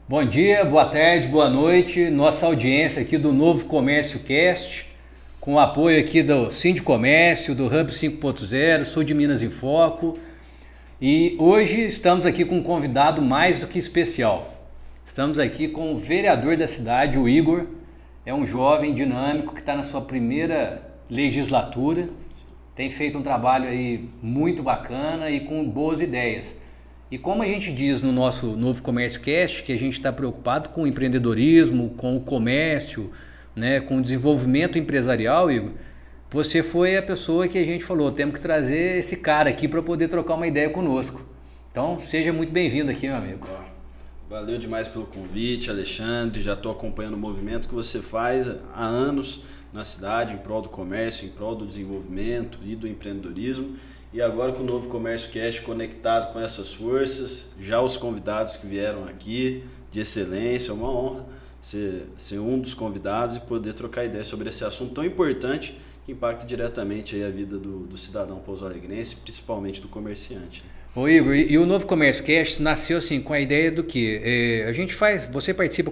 Bom dia, boa tarde, boa noite. Nossa audiência aqui do Novo Comércio Cast, com o apoio aqui do Sindicomércio, do Hub 5.0, Sul de Minas em Foco. E hoje estamos aqui com um convidado mais do que especial. Estamos aqui com o vereador da cidade, o Igor. É um jovem dinâmico que está na sua primeira legislatura. Tem feito um trabalho aí muito bacana e com boas ideias. E como a gente diz no nosso Novo Comércio Cast, que a gente está preocupado com o empreendedorismo, com o comércio, né, com o desenvolvimento empresarial, Igor, você foi a pessoa que a gente falou, temos que trazer esse cara aqui para poder trocar uma ideia conosco. Então, seja muito bem-vindo aqui, meu amigo. Valeu demais pelo convite, Alexandre. Já estou acompanhando o movimento que você faz há anos na cidade, em prol do comércio, em prol do desenvolvimento e do empreendedorismo. E agora com o Novo Comércio Cast conectado com essas forças, já os convidados que vieram aqui, de excelência, é uma honra ser um dos convidados e poder trocar ideia sobre esse assunto tão importante que impacta diretamente aí a vida do cidadão pouso-alegrense, principalmente do comerciante. Ô Igor, e o Novo Comércio Cast nasceu assim com a ideia do que a gente faz, você participa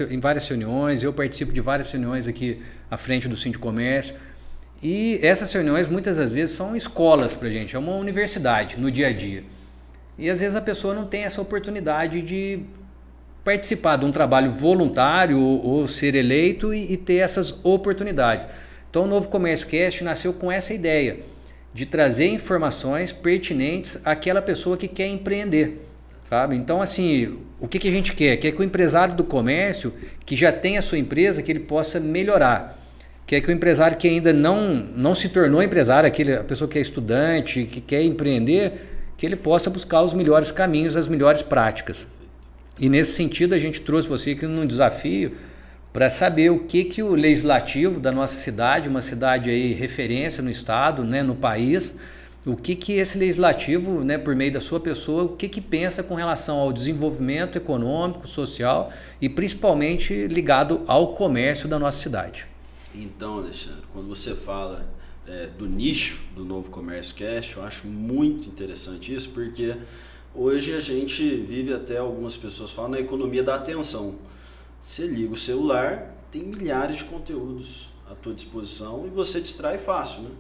em várias reuniões, eu participo de várias reuniões aqui à frente do Sindicomércio. E essas reuniões muitas das vezes são escolas para a gente, é uma universidade no dia a dia. E às vezes a pessoa não tem essa oportunidade de participar de um trabalho voluntário ou ser eleito e ter essas oportunidades. Então o Novo Comércio Cast nasceu com essa ideia de trazer informações pertinentes àquela pessoa que quer empreender, sabe? Então assim, o que a gente quer? Quer que o empresário do comércio, que já tem a sua empresa, que ele possa melhorar. Quer que o empresário que ainda não se tornou empresário, a pessoa que é estudante, que quer empreender, que ele possa buscar os melhores caminhos, as melhores práticas. E nesse sentido a gente trouxe você aqui num desafio para saber o que o legislativo da nossa cidade, uma cidade aí referência no estado, né, no país, o que esse legislativo, né, por meio da sua pessoa, o que pensa com relação ao desenvolvimento econômico, social e principalmente ligado ao comércio da nossa cidade. Então, Alexandre, quando você fala do nicho do Novo Comércio Cast, eu acho muito interessante isso, porque hoje a gente vive, até algumas pessoas falam, na economia da atenção. Você liga o celular, tem milhares de conteúdos à tua disposição e você distrai fácil, né?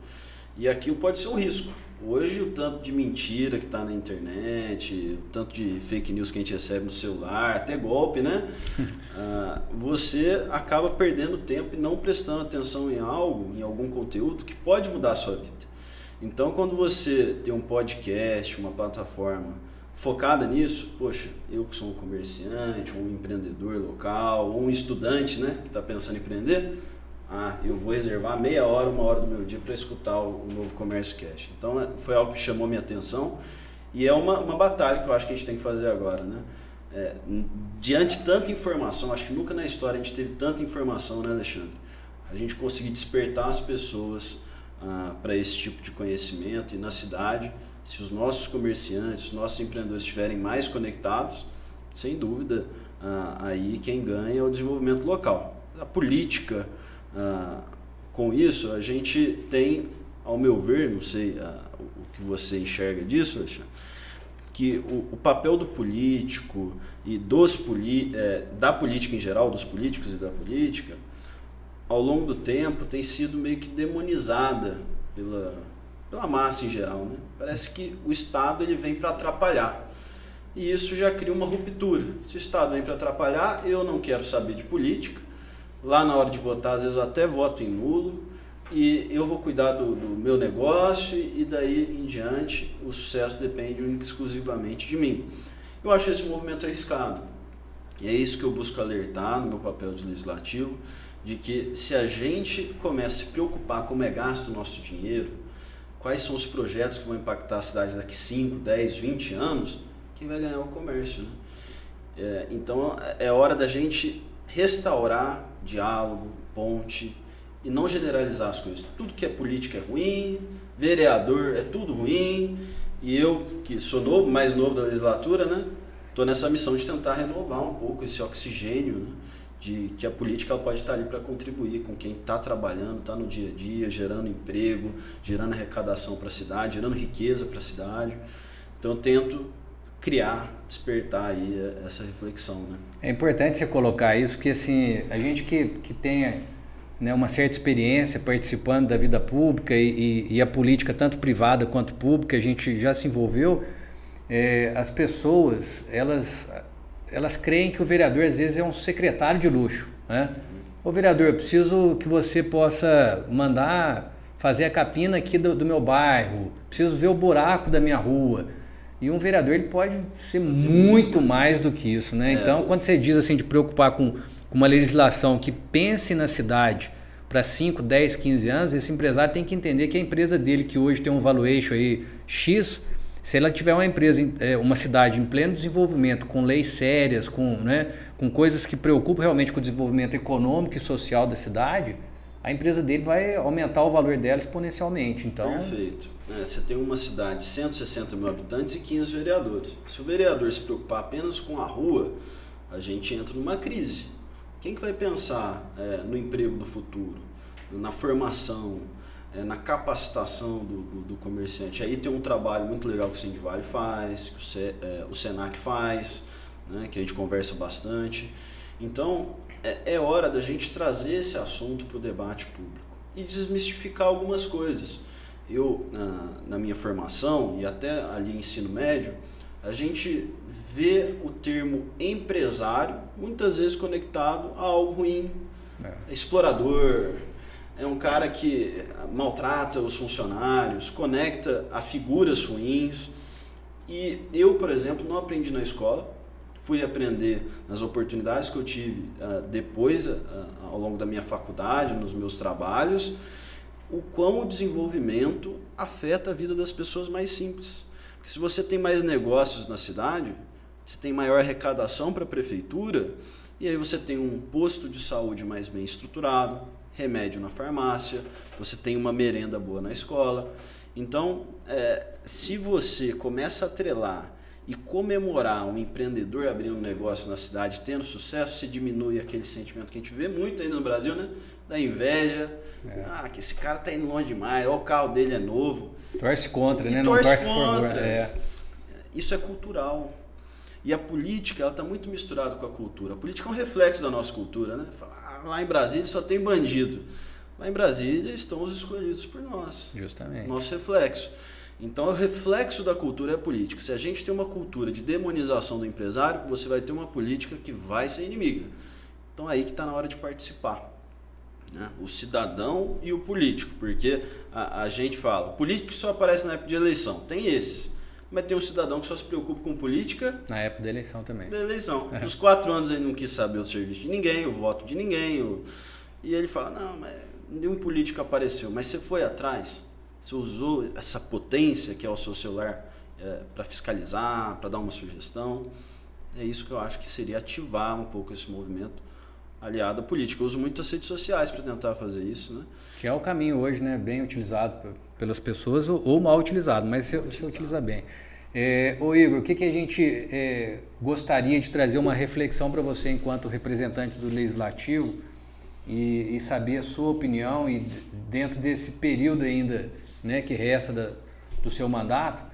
E aquilo pode ser um risco. Hoje o tanto de mentira que está na internet, o tanto de fake news que a gente recebe no celular, até golpe, né? Você acaba perdendo tempo e não prestando atenção em algo, em algum conteúdo que pode mudar a sua vida. Então quando você tem um podcast, uma plataforma focada nisso, poxa, eu que sou um comerciante, um empreendedor local, ou um estudante, né, que está pensando em empreender, eu vou reservar meia hora, uma hora do meu dia para escutar o Novo Comércio Cast. Então foi algo que chamou minha atenção e é uma batalha que eu acho que a gente tem que fazer agora, né? Diante de tanta informação, acho que nunca na história a gente teve tanta informação, né, Alexandre? A gente conseguir despertar as pessoas para esse tipo de conhecimento e na cidade, se os nossos comerciantes, os nossos empreendedores estiverem mais conectados, sem dúvida, aí quem ganha é o desenvolvimento local. A política, com isso, a gente tem, ao meu ver, não sei o que você enxerga disso, Alexandre, que o papel do político e da política em geral, dos políticos e da política, ao longo do tempo tem sido meio que demonizada pela massa em geral, né? Parece que o Estado ele vem para atrapalhar. E isso já cria uma ruptura. Se o Estado vem para atrapalhar, eu não quero saber de política. Lá na hora de votar, às vezes eu até voto em nulo. E eu vou cuidar do meu negócio e daí em diante o sucesso depende única e exclusivamente de mim. Eu acho esse movimento arriscado. E é isso que eu busco alertar no meu papel de legislativo, de que se a gente começa a se preocupar como é gasto o nosso dinheiro, quais são os projetos que vão impactar a cidade daqui 5, 10, 20 anos, quem vai ganhar é o comércio, né? Então é hora da gente restaurar diálogo, ponte e não generalizar as coisas. Tudo que é política é ruim, vereador é tudo ruim, e eu, que sou novo, mais novo da legislatura, né, estou nessa missão de tentar renovar um pouco esse oxigênio, né, de que a política ela pode estar ali para contribuir com quem está trabalhando, está no dia a dia, gerando emprego, gerando arrecadação para a cidade, gerando riqueza para a cidade. Então eu tento criar, despertar aí essa reflexão, né? É importante você colocar isso, porque assim, a gente que tenha, né, uma certa experiência participando da vida pública e a política, tanto privada quanto pública, a gente já se envolveu, as pessoas, elas creem que o vereador às vezes é um secretário de luxo, né? Ô vereador, eu preciso que você possa mandar fazer a capina aqui do meu bairro, preciso ver o buraco da minha rua. E um vereador ele pode ser muito mais do que isso, né? Então, quando você diz assim de preocupar com uma legislação que pense na cidade para 5, 10, 15 anos, esse empresário tem que entender que a empresa dele, que hoje tem um valuation aí X, se ela tiver uma empresa, uma cidade em pleno desenvolvimento, com leis sérias, com coisas que preocupam realmente com o desenvolvimento econômico e social da cidade, a empresa dele vai aumentar o valor dela exponencialmente. Então, perfeito. Você tem uma cidade de 160 mil habitantes e 15 vereadores. Se o vereador se preocupar apenas com a rua, a gente entra numa crise. Quem que vai pensar no emprego do futuro, na formação, na capacitação do comerciante? Aí tem um trabalho muito legal que o Sindivale faz, que o Senac faz, né, que a gente conversa bastante. Então, é hora da gente trazer esse assunto para o debate público e desmistificar algumas coisas. Eu, na minha formação e até ali ensino médio, a gente vê o termo empresário muitas vezes conectado a algo ruim. Explorador, é um cara que maltrata os funcionários, conecta a figuras ruins. E eu, por exemplo, não aprendi na escola, fui aprender nas oportunidades que eu tive depois, ao longo da minha faculdade, nos meus trabalhos, o quão o desenvolvimento afeta a vida das pessoas mais simples. Porque se você tem mais negócios na cidade, você tem maior arrecadação para a prefeitura, e aí você tem um posto de saúde mais bem estruturado, remédio na farmácia, você tem uma merenda boa na escola. Então, se você começa a atrelar e comemorar um empreendedor abrindo um negócio na cidade, tendo sucesso, se diminui aquele sentimento que a gente vê muito ainda no Brasil, né? Da inveja. Que esse cara tá indo longe demais, o carro dele é novo. Torce contra, né? Não torce contra. Isso é cultural. E a política, ela tá muito misturada com a cultura. A política é um reflexo da nossa cultura, né? Lá em Brasília só tem bandido. Lá em Brasília estão os escolhidos por nós. Justamente. Nosso reflexo. Então, o reflexo da cultura é a política. Se a gente tem uma cultura de demonização do empresário, você vai ter uma política que vai ser inimiga. Então, é aí que está na hora de participar, né? O cidadão e o político, porque a gente fala, o político só aparece na época de eleição. Tem esses, mas tem um cidadão que só se preocupa com política... Na época da eleição também. Da eleição. Nos 4 anos ele não quis saber o serviço de ninguém, o voto de ninguém. E ele fala, não, mas nenhum político apareceu. Mas você foi atrás... Você usou essa potência que é o seu celular para fiscalizar, para dar uma sugestão. É isso que eu acho que seria ativar um pouco esse movimento aliado à política. Eu uso muito as redes sociais para tentar fazer isso, né? Que é o caminho hoje, né? Bem utilizado pelas pessoas ou mal utilizado, mas você utiliza bem. Ô Igor, o que a gente gostaria de trazer uma reflexão para você enquanto representante do Legislativo e saber a sua opinião e dentro desse período ainda, né, que resta do seu mandato,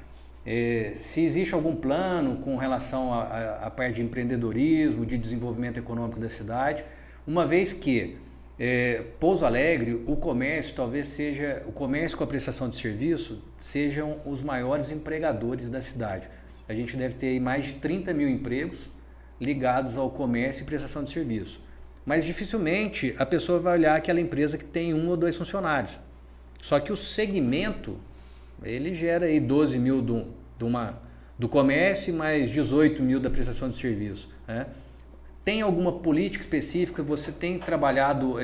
se existe algum plano com relação à parte de empreendedorismo, de desenvolvimento econômico da cidade, uma vez que Pouso Alegre, o comércio talvez seja, o comércio com a prestação de serviço sejam os maiores empregadores da cidade. A gente deve ter aí mais de 30 mil empregos ligados ao comércio e prestação de serviço. Mas dificilmente a pessoa vai olhar aquela empresa que tem 1 ou 2 funcionários. Só que o segmento, ele gera aí 12 mil do comércio e mais 18 mil da prestação de serviço, né? Tem alguma política específica? Você tem trabalhado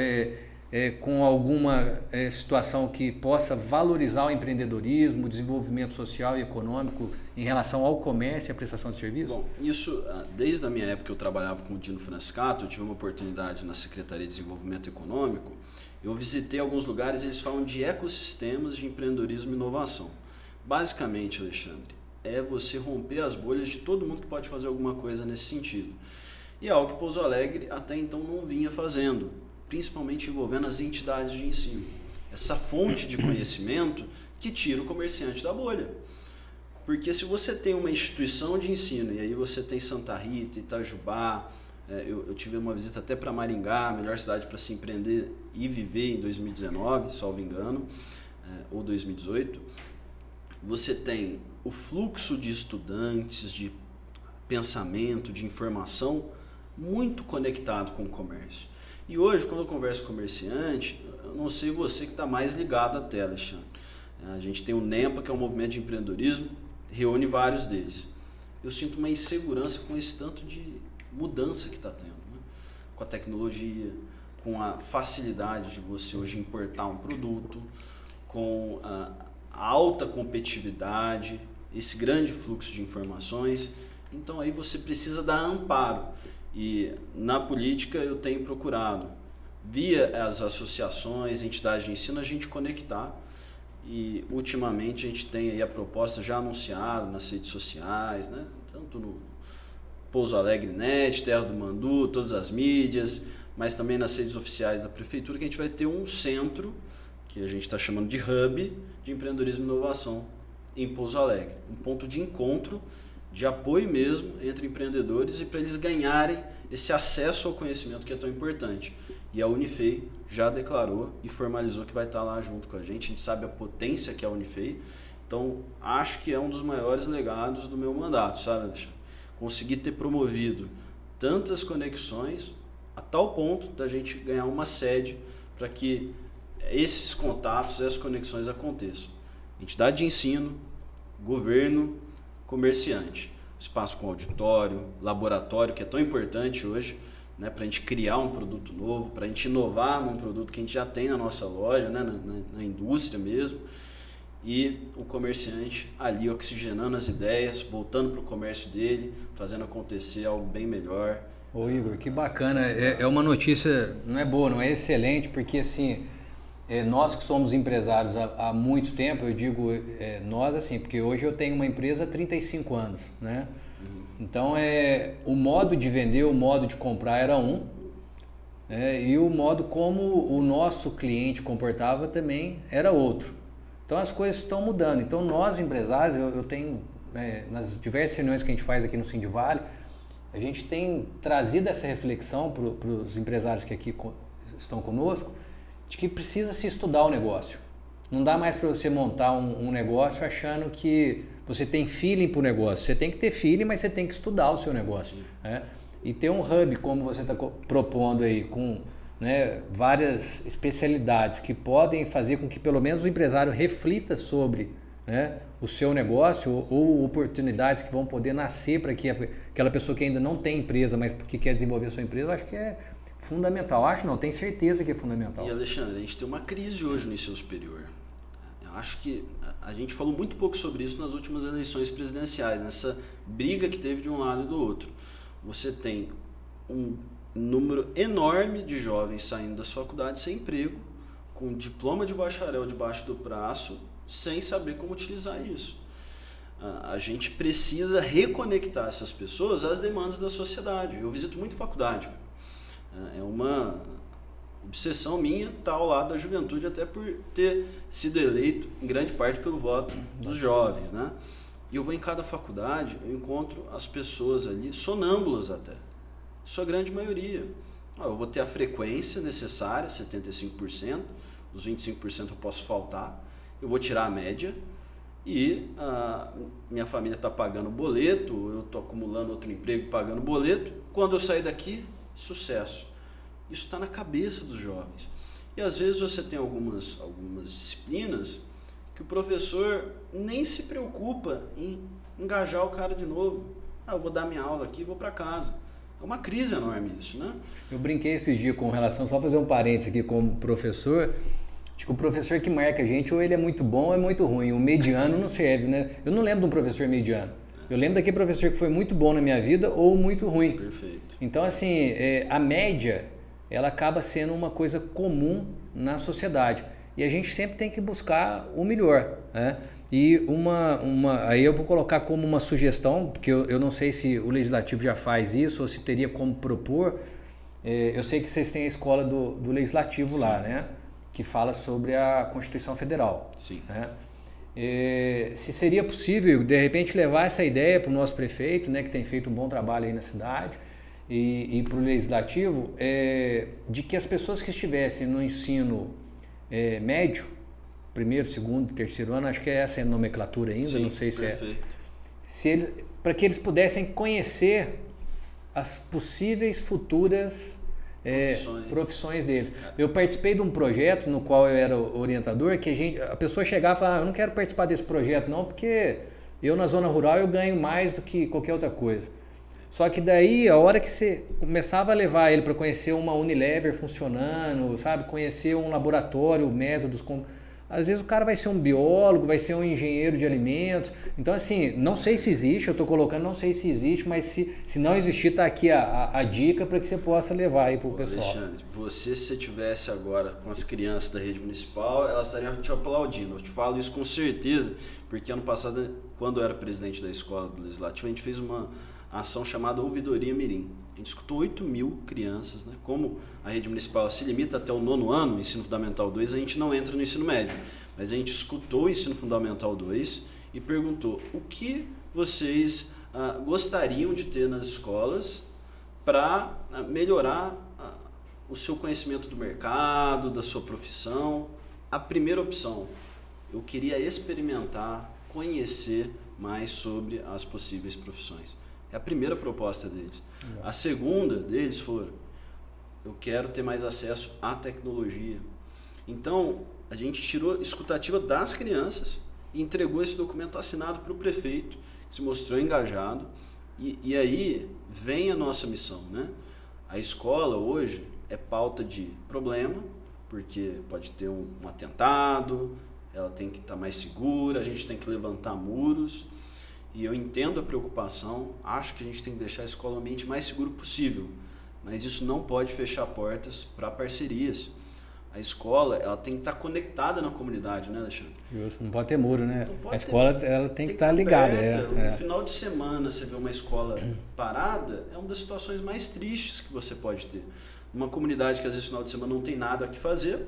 com alguma situação que possa valorizar o empreendedorismo, o desenvolvimento social e econômico em relação ao comércio e à prestação de serviço? Bom, isso desde a minha época que eu trabalhava com o Dino Franscato, eu tive uma oportunidade na Secretaria de Desenvolvimento Econômico. Eu visitei alguns lugares e eles falam de ecossistemas de empreendedorismo e inovação. Basicamente, Alexandre, é você romper as bolhas de todo mundo que pode fazer alguma coisa nesse sentido. E é algo que Pouso Alegre até então não vinha fazendo, principalmente envolvendo as entidades de ensino. Essa fonte de conhecimento que tira o comerciante da bolha. Porque se você tem uma instituição de ensino, e aí você tem Santa Rita, Itajubá, eu tive uma visita até para Maringá, a melhor cidade para se empreender e viver em 2019, salvo engano, ou 2018. Você tem o fluxo de estudantes, de pensamento, de informação muito conectado com o comércio. E hoje, quando eu converso com comerciante, eu não sei você que está mais ligado até, Alexandre. A gente tem o NEMPA, que é um movimento de empreendedorismo, reúne vários deles. Eu sinto uma insegurança com esse tanto de mudança que está tendo, né? Com a tecnologia, com a facilidade de você hoje importar um produto, com a alta competitividade, esse grande fluxo de informações. Então aí você precisa dar amparo. E na política eu tenho procurado, via as associações, entidades de ensino, a gente conectar. E ultimamente a gente tem aí a proposta já anunciada nas redes sociais, né? Tanto no Pouso Alegre Net, Terra do Mandu, todas as mídias, mas também nas redes oficiais da prefeitura, que a gente vai ter um centro, que a gente está chamando de hub de empreendedorismo e inovação em Pouso Alegre. Um ponto de encontro, de apoio mesmo entre empreendedores e para eles ganharem esse acesso ao conhecimento que é tão importante. E a Unifei já declarou e formalizou que vai estar lá junto com a gente sabe a potência que é a Unifei. Então, acho que é um dos maiores legados do meu mandato, sabe, Alexandre? Conseguir ter promovido tantas conexões a tal ponto da gente ganhar uma sede para que esses contatos, essas conexões aconteçam. Entidade de ensino, governo, comerciante. Espaço com auditório, laboratório, que é tão importante hoje, né, para a gente criar um produto novo, para a gente inovar num produto que a gente já tem na nossa loja, né, na indústria mesmo. E o comerciante ali oxigenando as ideias, voltando para o comércio dele, fazendo acontecer algo bem melhor. Ô Igor, que bacana. É uma notícia, não é boa, não é excelente, porque assim, nós que somos empresários há muito tempo, eu digo nós assim, porque hoje eu tenho uma empresa há 35 anos, né? Então, o modo de vender, o modo de comprar era e o modo como o nosso cliente comportava também era outro. Então, as coisas estão mudando. Então, nós empresários, eu tenho, nas diversas reuniões que a gente faz aqui no Sindivale, a gente tem trazido essa reflexão para os empresários que aqui estão conosco, de que precisa se estudar o negócio. Não dá mais para você montar um negócio achando que você tem feeling para o negócio. Você tem que ter feeling, mas você tem que estudar o seu negócio. Né? E ter um hub, como você está propondo aí, com várias especialidades que podem fazer com que pelo menos o empresário reflita sobre o seu negócio ou oportunidades que vão poder nascer para que aquela pessoa que ainda não tem empresa, mas que quer desenvolver a sua empresa, eu acho que é fundamental. Acho não, tenho certeza que é fundamental. E Alexandre, a gente tem uma crise hoje no ensino superior. Eu acho que a gente falou muito pouco sobre isso nas últimas eleições presidenciais, nessa briga que teve de um lado e do outro. Você tem um número enorme de jovens saindo das faculdades sem emprego, com diploma de bacharel debaixo do braço, sem saber como utilizar isso. A gente precisa reconectar essas pessoas às demandas da sociedade. Eu visito muito faculdade. É uma obsessão minha estar ao lado da juventude, até por ter sido eleito em grande parte pelo voto dos jovens, né? E eu vou em cada faculdade, eu encontro as pessoas ali, sonâmbulas até, sua grande maioria. Eu vou ter a frequência necessária, 75%, os 25% eu posso faltar, eu vou tirar a média e minha família está pagando boleto, eu estou acumulando outro emprego pagando boleto, quando eu sair daqui, sucesso. Isso está na cabeça dos jovens. E às vezes você tem algumas disciplinas que o professor nem se preocupa em engajar o cara de novo. Eu vou dar minha aula aqui e vou para casa. É uma crise enorme isso, né? Eu brinquei esses dias com relação, só fazer um parênteses aqui como professor, acho que o professor que marca a gente, ou ele é muito bom ou é muito ruim. O mediano não serve, né? Eu não lembro de um professor mediano. Eu lembro daquele professor que foi muito bom na minha vida ou muito ruim. Perfeito. Então, assim, a média, ela acaba sendo uma coisa comum na sociedade. E a gente sempre tem que buscar o melhor, né? E aí eu vou colocar como uma sugestão, porque eu não sei se o Legislativo já faz isso ou se teria como propor. Eu sei que vocês têm a escola do Legislativo. Sim. Lá, né? Que fala sobre a Constituição Federal. Sim. Né? se seria possível, de repente, levar essa ideia para o nosso prefeito, né, que tem feito um bom trabalho aí na cidade, e para o legislativo, de que as pessoas que estivessem no ensino médio, primeiro, segundo, terceiro ano, acho que essa é a nomenclatura ainda, sim, não sei se perfeito. para que eles pudessem conhecer as possíveis futuras profissões deles. Eu participei de um projeto no qual eu era orientador, que a pessoa chegava e falava, eu não quero participar desse projeto não, porque eu na zona rural eu ganho mais do que qualquer outra coisa. Só que daí, a hora que você começava a levar ele para conhecer uma Unilever funcionando, sabe, conhecer um laboratório, métodos, às vezes o cara vai ser um biólogo, vai ser um engenheiro de alimentos. Então, assim, não sei se existe, eu estou colocando, não sei se existe, mas se não existir, está aqui a dica para que você possa levar aí para o pessoal. Alexandre, se você estivesse agora com as crianças da rede municipal, elas estariam te aplaudindo. Eu te falo isso com certeza, porque ano passado, quando eu era presidente da escola do Legislativo, a gente fez uma ação chamada Ouvidoria Mirim. A gente escutou 8.000 crianças, né? Como a rede municipal se limita até o 9º ano, ensino fundamental 2, a gente não entra no ensino médio. Mas a gente escutou o ensino fundamental 2 e perguntou o que vocês gostariam de ter nas escolas para melhorar o seu conhecimento do mercado, da sua profissão. A primeira opção, eu queria experimentar, conhecer mais sobre as possíveis profissões. É a primeira proposta deles. A segunda deles foi, eu quero ter mais acesso à tecnologia. Então, a gente tirou a escutativa das crianças e entregou esse documento assinado para o prefeito, que se mostrou engajado. E aí vem a nossa missão, né? A escola hoje é pauta de problema, porque pode ter um atentado, ela tem que estar mais segura, a gente tem que levantar muros. E eu entendo a preocupação, acho que a gente tem que deixar a escola o ambiente mais seguro possível, mas isso não pode fechar portas para parcerias. A escola, ela tem que estar conectada na comunidade, né, Alexandre? Justo, não pode ter muro, né? A escola ela tem que estar ligada. No final de semana, você vê uma escola parada, é uma das situações mais tristes que você pode ter. Uma comunidade que às vezes no final de semana não tem nada o que fazer,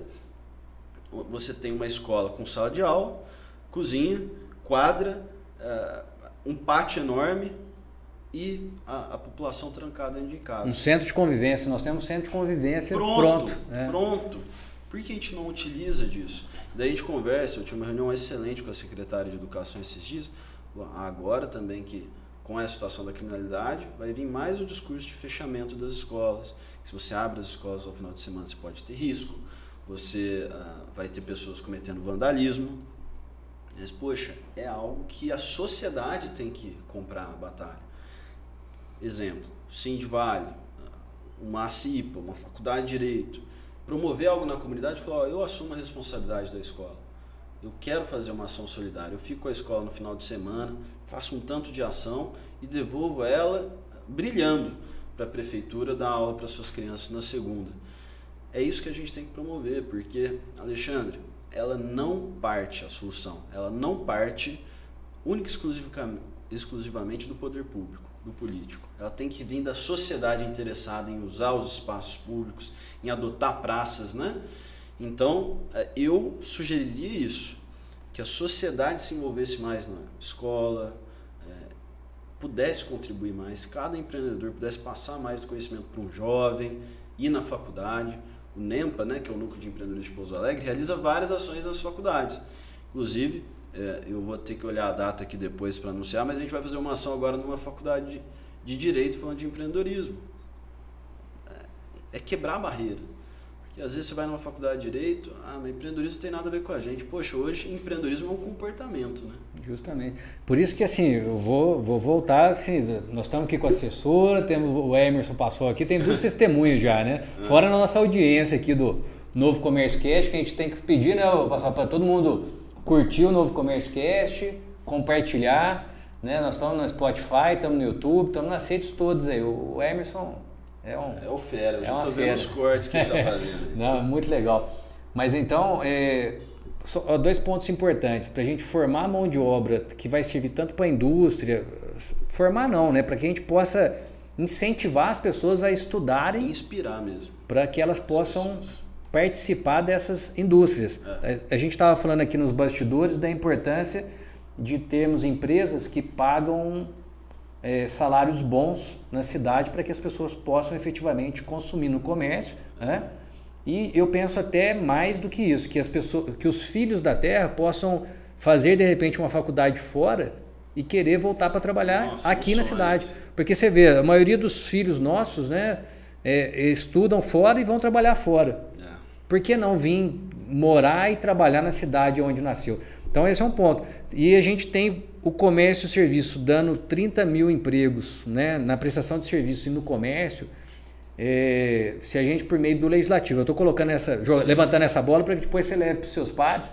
você tem uma escola com sala de aula, cozinha, quadra, um pátio enorme e a população trancada dentro de casa. Um centro de convivência, nós temos um centro de convivência pronto. Por que a gente não utiliza disso? Daí a gente conversa, eu tive uma reunião excelente com a secretária de Educação esses dias, agora também que com a situação da criminalidade vai vir mais o discurso de fechamento das escolas, que se você abre as escolas ao final de semana você pode ter risco, você vai ter pessoas cometendo vandalismo. Mas, poxa, é algo que a sociedade tem que comprar a batalha. Exemplo, Sindvale, uma ACIPA, uma faculdade de Direito, promover algo na comunidade e falar, eu assumo a responsabilidade da escola. Eu quero fazer uma ação solidária, eu fico com a escola no final de semana, faço um tanto de ação e devolvo ela brilhando para a prefeitura dar aula para suas crianças na segunda. É isso que a gente tem que promover, porque, Alexandre, ela não parte, a solução, ela não parte única e exclusivamente do poder público, do político. Ela tem que vir da sociedade interessada em usar os espaços públicos, em adotar praças, né? Então, eu sugeriria isso, que a sociedade se envolvesse mais na escola, pudesse contribuir mais, cada empreendedor pudesse passar mais do conhecimento para um jovem, ir na faculdade. O NEMPA, né, que é o Núcleo de Empreendedorismo de Pouso Alegre, realiza várias ações nas faculdades. Inclusive, eu vou ter que olhar a data aqui depois para anunciar, mas a gente vai fazer uma ação agora numa faculdade de Direito falando de empreendedorismo. É quebrar a barreira. Porque às vezes você vai numa faculdade de Direito, mas empreendedorismo não tem nada a ver com a gente. Poxa, hoje empreendedorismo é um comportamento, né? Justamente. Por isso que assim, eu vou voltar, assim, nós estamos aqui com a assessora, temos o Emerson passou aqui, tem 2 testemunhos já, né? Fora na nossa audiência aqui do Novo Comércio Cast, que a gente tem que pedir, né, passar para todo mundo curtir o Novo Comércio Cast, compartilhar, né? Nós estamos no Spotify, estamos no YouTube, estamos nas redes todas aí. O Emerson é o fera, eu já estou vendo os cortes que ele está fazendo. Não, muito legal. Mas então, 2 pontos importantes. Para a gente formar a mão de obra que vai servir tanto para a indústria, formar não, né? Para que a gente possa incentivar as pessoas a estudarem. Inspirar mesmo. Para que elas possam participar dessas indústrias. A gente estava falando aqui nos bastidores da importância de termos empresas que pagam salários bons na cidade para que as pessoas possam efetivamente consumir no comércio, né? E eu penso até mais do que isso, que os filhos da terra possam fazer de repente uma faculdade fora e querer voltar para trabalhar aqui na cidade. Porque você vê, a maioria dos filhos nossos, né, estudam fora e vão trabalhar fora. Por que não vir morar e trabalhar na cidade onde nasceu? Então esse é um ponto. E a gente tem o comércio e o serviço dando 30 mil empregos, né, na prestação de serviço e no comércio. Se a gente, por meio do legislativo, eu estou colocando levantando essa bola para que depois você leve para os seus pares,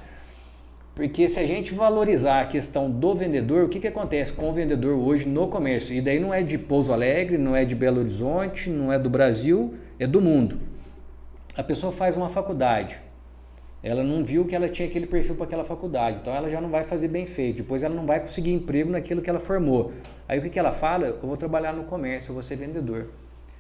porque se a gente valorizar a questão do vendedor, o que acontece com o vendedor hoje no comércio? E daí não é de Pouso Alegre, não é de Belo Horizonte, não é do Brasil, é do mundo. A pessoa faz uma faculdade, ela não viu que ela tinha aquele perfil para aquela faculdade, então ela já não vai fazer bem feito, depois ela não vai conseguir emprego naquilo que ela formou. Aí o que ela fala? Eu vou trabalhar no comércio, eu vou ser vendedor.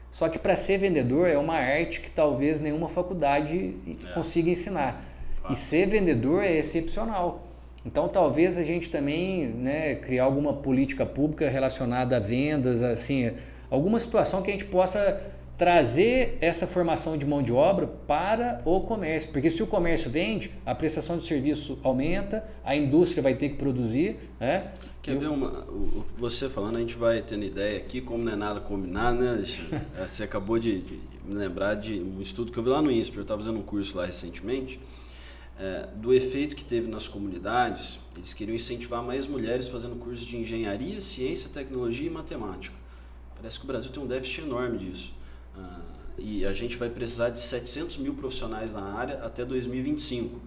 Só que para ser vendedor é uma arte que talvez nenhuma faculdade consiga ensinar. E ser vendedor é excepcional. Então talvez a gente também, né, criar alguma política pública relacionada a vendas, assim, alguma situação que a gente possa trazer essa formação de mão de obra para o comércio. Porque se o comércio vende, a prestação de serviço aumenta, a indústria vai ter que produzir, né? Quer ver você falando, a gente vai tendo ideia aqui, como não é nada combinado, né, Alexandre? Você acabou de me lembrar de um estudo que eu vi lá no INSPER, eu estava fazendo um curso lá recentemente, do efeito que teve nas comunidades. Eles queriam incentivar mais mulheres fazendo cursos de engenharia, ciência, tecnologia e matemática. Parece que o Brasil tem um déficit enorme disso. E a gente vai precisar de 700 mil profissionais na área até 2025.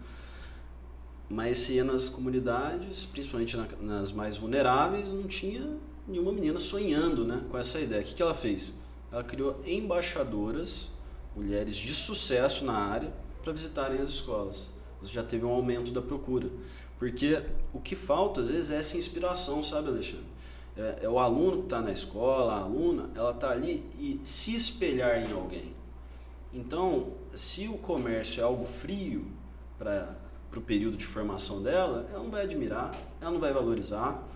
Mas se ia nas comunidades, principalmente nas mais vulneráveis, não tinha nenhuma menina sonhando, né, com essa ideia. O que ela fez? Ela criou embaixadoras, mulheres de sucesso na área, para visitarem as escolas. Você já teve um aumento da procura. Porque o que falta, às vezes, é essa inspiração, sabe, Alexandre? É o aluno que está na escola, a aluna, ela está ali e se espelhar em alguém. Então, se o comércio é algo frio para o período de formação dela, ela não vai admirar, ela não vai valorizar,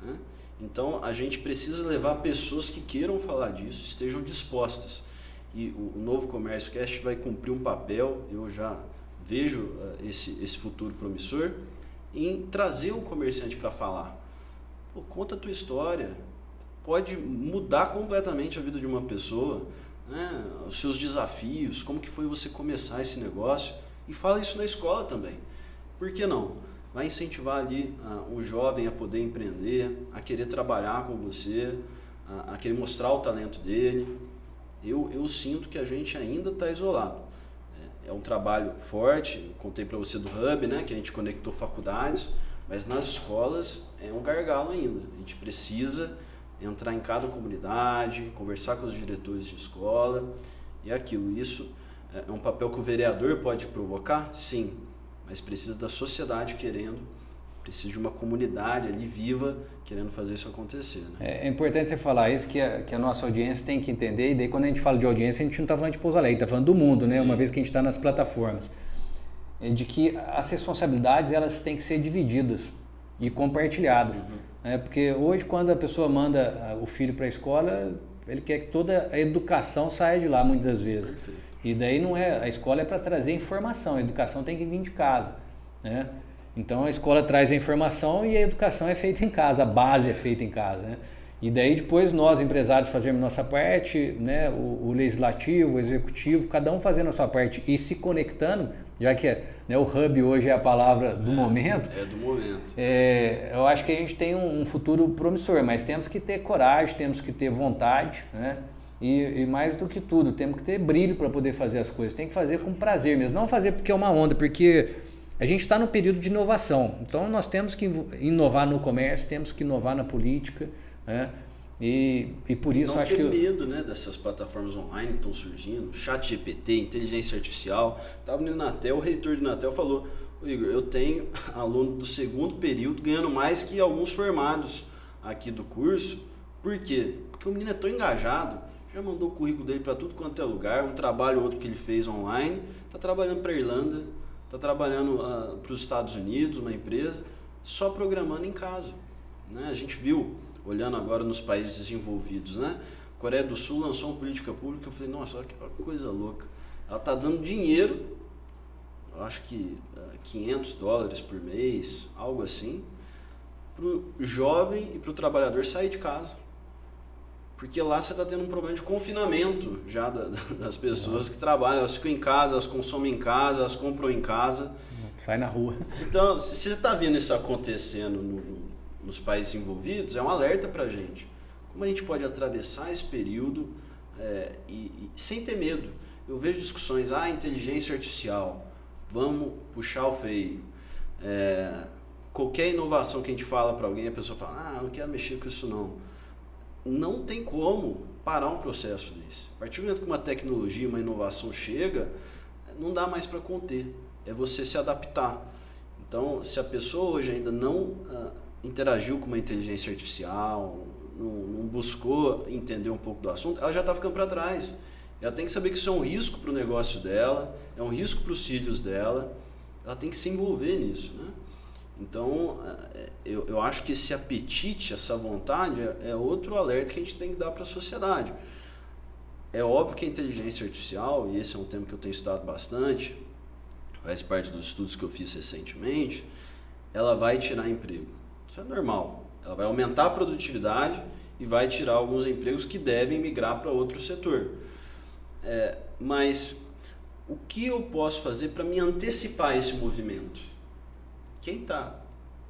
né? Então a gente precisa levar pessoas que queiram falar disso, estejam dispostas. E o Novo Comércio Cast vai cumprir um papel, eu já vejo esse futuro promissor, em trazer o comerciante para falar. Pô, conta a tua história, pode mudar completamente a vida de uma pessoa, né? Os seus desafios, como que foi você começar esse negócio, e fala isso na escola também. Por que não? Vai incentivar ali um jovem a poder empreender, a querer trabalhar com você, a querer mostrar o talento dele. Eu sinto que a gente ainda está isolado. É um trabalho forte, contei para você do Hub, né, que a gente conectou faculdades, mas nas escolas é um gargalo ainda. A gente precisa entrar em cada comunidade, conversar com os diretores de escola e aquilo. Isso é um papel que o vereador pode provocar? Sim. Mas precisa da sociedade querendo, precisa de uma comunidade ali viva querendo fazer isso acontecer, né? É importante você falar isso, que a nossa audiência tem que entender, e daí quando a gente fala de audiência, a gente não está falando de Pouso Alegre, está falando do mundo, né? Sim. Uma vez que a gente está nas plataformas. De que as responsabilidades elas têm que ser divididas e compartilhadas. Uhum. Porque hoje, quando a pessoa manda o filho para a escola, ele quer que toda a educação saia de lá, muitas das vezes. Perfeito. E daí não é, a escola é para trazer informação, a educação tem que vir de casa, né? Então a escola traz a informação e a educação é feita em casa, a base é feita em casa, né? E daí depois nós, empresários, fazemos nossa parte, né? O legislativo, o executivo, cada um fazendo a sua parte e se conectando, já que né, o Hub hoje é a palavra do momento. É do momento. Eu acho que a gente tem um futuro promissor, mas temos que ter coragem, temos que ter vontade, né? E mais do que tudo, temos que ter brilho para poder fazer as coisas. Tem que fazer com prazer mesmo, não fazer porque é uma onda, porque a gente está no período de inovação. Então nós temos que inovar no comércio, temos que inovar na política, né? E por isso não acho que... Não ter medo, né, dessas plataformas online que estão surgindo, ChatGPT, inteligência artificial. Estava no Inatel, o reitor do Inatel falou: Igor, eu tenho aluno do segundo período ganhando mais que alguns formados aqui do curso. Por quê? Porque o menino é tão engajado já mandou o currículo dele para tudo quanto é lugar, um trabalho ou outro que ele fez online, está trabalhando para a Irlanda, está trabalhando para os Estados Unidos, uma empresa, só programando em casa. Né? A gente viu, olhando agora nos países desenvolvidos, né? A Coreia do Sul lançou uma política pública, eu falei, nossa, olha que coisa louca. Ela está dando dinheiro, eu acho que $500 por mês, algo assim, para o jovem e para o trabalhador sair de casa. Porque lá você está tendo um problema de confinamento já das pessoas que trabalham, elas ficam em casa, elas consomem em casa, elas compram em casa. Sai na rua. Então, se você está vendo isso acontecendo nos países envolvidos, é um alerta para a gente. Como a gente pode atravessar esse período e sem ter medo. Eu vejo discussões, inteligência artificial, vamos puxar o freio. Qualquer inovação que a gente fala para alguém, a pessoa fala, eu não quero mexer com isso não. Não tem como parar um processo desse. A partir do momento que uma tecnologia, uma inovação chega, não dá mais para conter. É você se adaptar. Então, se a pessoa hoje ainda não interagiu com uma inteligência artificial, não buscou entender um pouco do assunto, ela já está ficando para trás. Ela tem que saber que isso é um risco para o negócio dela, é um risco para os filhos dela, ela tem que se envolver nisso, né? Então, eu acho que esse apetite, essa vontade, é outro alerta que a gente tem que dar para a sociedade. É óbvio que a inteligência artificial, e esse é um tema que eu tenho estudado bastante, faz parte dos estudos que eu fiz recentemente, ela vai tirar emprego. Isso é normal. Ela vai aumentar a produtividade e vai tirar alguns empregos que devem migrar para outro setor. Mas o que eu posso fazer para me antecipar esse movimento? Quem está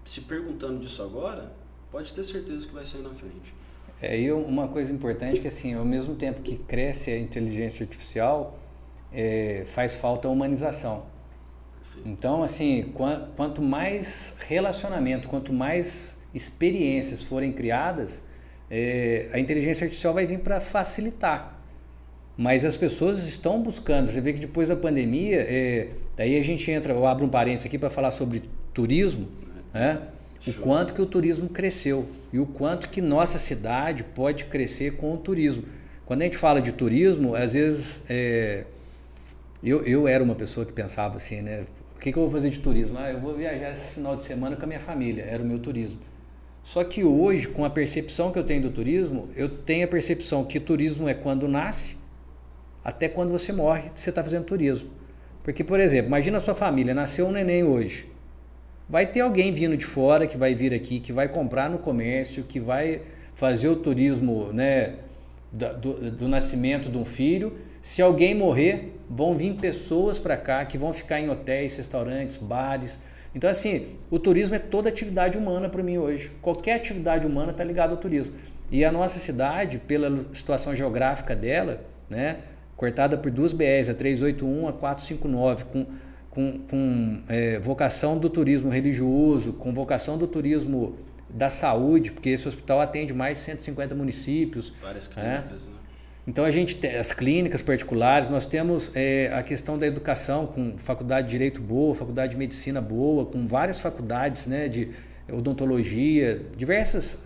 se perguntando disso agora, pode ter certeza que vai sair na frente. E uma coisa importante é que, assim, ao mesmo tempo que cresce a inteligência artificial, faz falta a humanização. Perfeito. Então, assim, quanto mais relacionamento, quanto mais experiências forem criadas, a inteligência artificial vai vir para facilitar. Mas as pessoas estão buscando. Você vê que depois da pandemia, daí a gente entra, eu abro um parênteses aqui para falar sobre turismo, né? O quanto que o turismo cresceu e o quanto que nossa cidade pode crescer com o turismo. Quando a gente fala de turismo, às vezes eu era uma pessoa que pensava assim, né? O que eu vou fazer de turismo? Eu vou viajar esse final de semana com a minha família, era o meu turismo. Só que hoje, com a percepção que eu tenho do turismo, eu tenho a percepção que turismo é quando nasce, até quando você morre, você está fazendo turismo. Porque, por exemplo, imagina a sua família, nasceu um neném hoje. Vai ter alguém vindo de fora que vai vir aqui, que vai comprar no comércio, que vai fazer o turismo, né, do nascimento de um filho. Se alguém morrer, vão vir pessoas para cá que vão ficar em hotéis, restaurantes, bares. Então, assim, o turismo é toda atividade humana para mim hoje. Qualquer atividade humana está ligada ao turismo. E a nossa cidade, pela situação geográfica dela, né, cortada por duas BRs, a 381, a 459, com vocação do turismo religioso, com vocação do turismo da saúde, porque esse hospital atende mais de 150 municípios. Várias clínicas, né? Então a gente tem as clínicas particulares, nós temos a questão da educação, com faculdade de Direito boa, faculdade de Medicina boa, com várias faculdades, né, de odontologia, diversas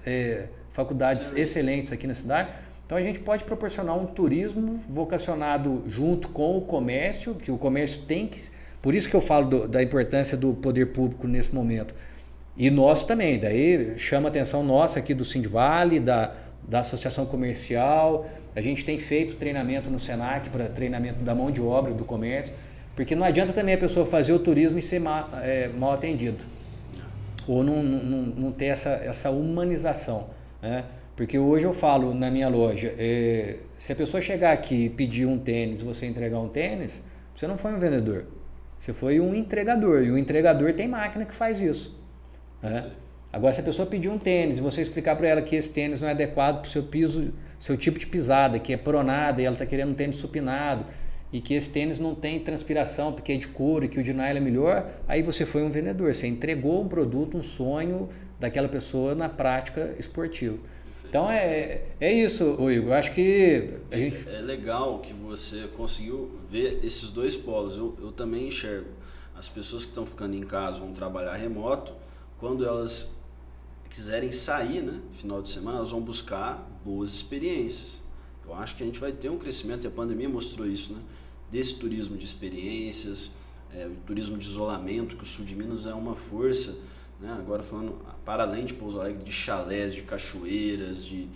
faculdades excelentes aqui na cidade. Então a gente pode proporcionar um turismo vocacionado junto com o comércio, que o comércio tem que... Por isso que eu falo da importância do poder público nesse momento. E nosso também, daí chama a atenção nossa aqui do Sindvale, da Associação Comercial. A gente tem feito treinamento no Senac para treinamento da mão de obra do comércio, porque não adianta também a pessoa fazer o turismo e ser mal atendido, ou não ter essa humanização, né? Porque hoje eu falo na minha loja, se a pessoa chegar aqui e pedir um tênis e você entregar um tênis, você não foi um vendedor, você foi um entregador, e o entregador tem máquina que faz isso, né? Agora, se a pessoa pedir um tênis e você explicar para ela que esse tênis não é adequado para o seu piso, seu tipo de pisada, que é pronada e ela está querendo um tênis supinado, e que esse tênis não tem transpiração porque é de couro e que o de nylon é melhor, aí você foi um vendedor, você entregou um produto, um sonho daquela pessoa na prática esportiva. Então é isso, Igor. Eu acho que a gente... É legal que você conseguiu ver esses dois polos. Eu também enxergo. As pessoas que estão ficando em casa vão trabalhar remoto. Quando elas quiserem sair, né, final de semana, elas vão buscar boas experiências. Eu Eu acho que a gente vai ter um crescimento, e a pandemia mostrou isso, né? Desse turismo de experiências, o turismo de isolamento, que o sul de Minas é uma força, né? Agora falando, para além de Pouso Alegre, de chalés, de cachoeiras, de